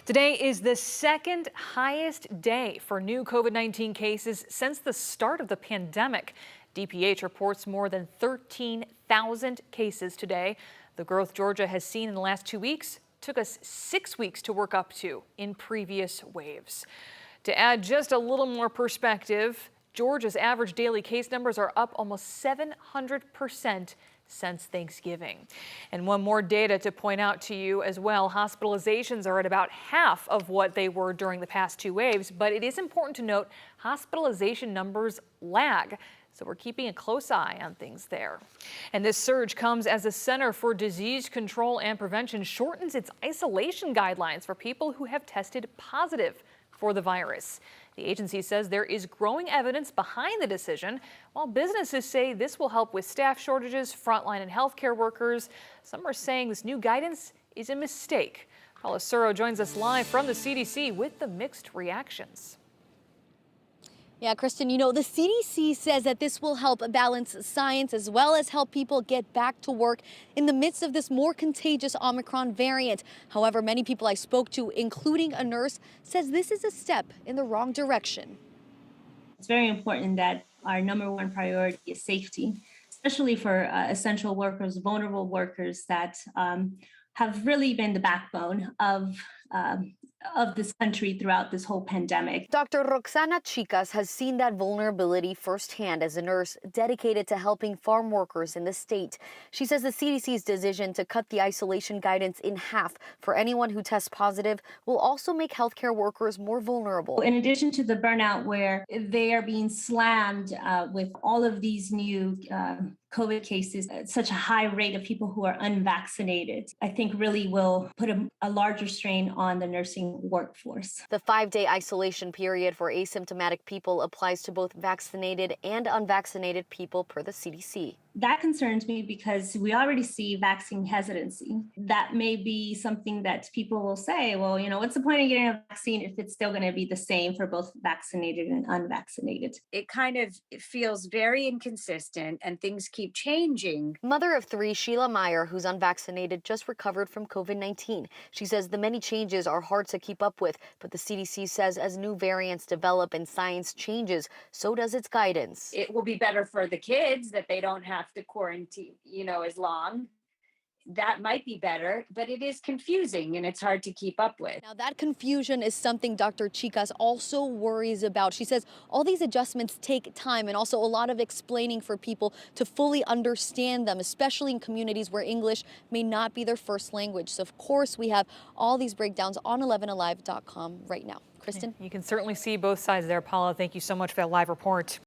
Today is the second highest day for new COVID-19 cases since the start of the pandemic. DPH reports more than 13,000 cases today. The growth Georgia has seen in the last 2 weeks took us 6 weeks to work up to in previous waves. To add just a little more perspective, Georgia's average daily case numbers are up almost 700% since Thanksgiving. And one more data to point out to you as well. Hospitalizations are at about half of what they were during the past 2 waves, but it is important to note hospitalization numbers lag. So we're keeping a close eye on things there. And this surge comes as the Center for Disease Control and Prevention shortens its isolation guidelines for people who have tested positive for the virus. The agency says there is growing evidence behind the decision, while businesses say this will help with staff shortages, frontline and healthcare workers. Some are saying this new guidance is a mistake. Paula Suro joins us live from the CDC with the mixed reactions. Yeah, Kristen, the CDC says that this will help balance science as well as help people get back to work in the midst of this more contagious Omicron variant. However, many people I spoke to, including a nurse, says this is a step in the wrong direction. It's very important that our number one priority is safety, especially for essential workers, vulnerable workers that have really been the backbone of this country throughout this whole pandemic. Dr. Roxana Chicas has seen that vulnerability firsthand as a nurse dedicated to helping farm workers in the state. She says the CDC's decision to cut the isolation guidance in half for anyone who tests positive will also make healthcare workers more vulnerable. In addition to the burnout where they are being slammed with all of these new COVID cases, such a high rate of people who are unvaccinated, I think really will put a larger strain on the nursing workforce. The 5-day isolation period for asymptomatic people applies to both vaccinated and unvaccinated people per the CDC. That concerns me because we already see vaccine hesitancy. That may be something that people will say, well, what's the point of getting a vaccine if it's still going to be the same for both vaccinated and unvaccinated? It feels very inconsistent and things keep changing. Mother of 3, Sheila Meyer, who's unvaccinated, just recovered from COVID-19. She says the many changes are hard to keep up with, but the CDC says as new variants develop and science changes, so does its guidance. It will be better for the kids that they don't have to quarantine, as long. That might be better, but it is confusing and it's hard to keep up with. Now, that confusion is something Dr. Chicas also worries about. She says all these adjustments take time and also a lot of explaining for people to fully understand them, especially in communities where English may not be their first language. So, of course, we have all these breakdowns on 11alive.com right now. Kristen? You can certainly see both sides there, Paula. Thank you so much for that live report.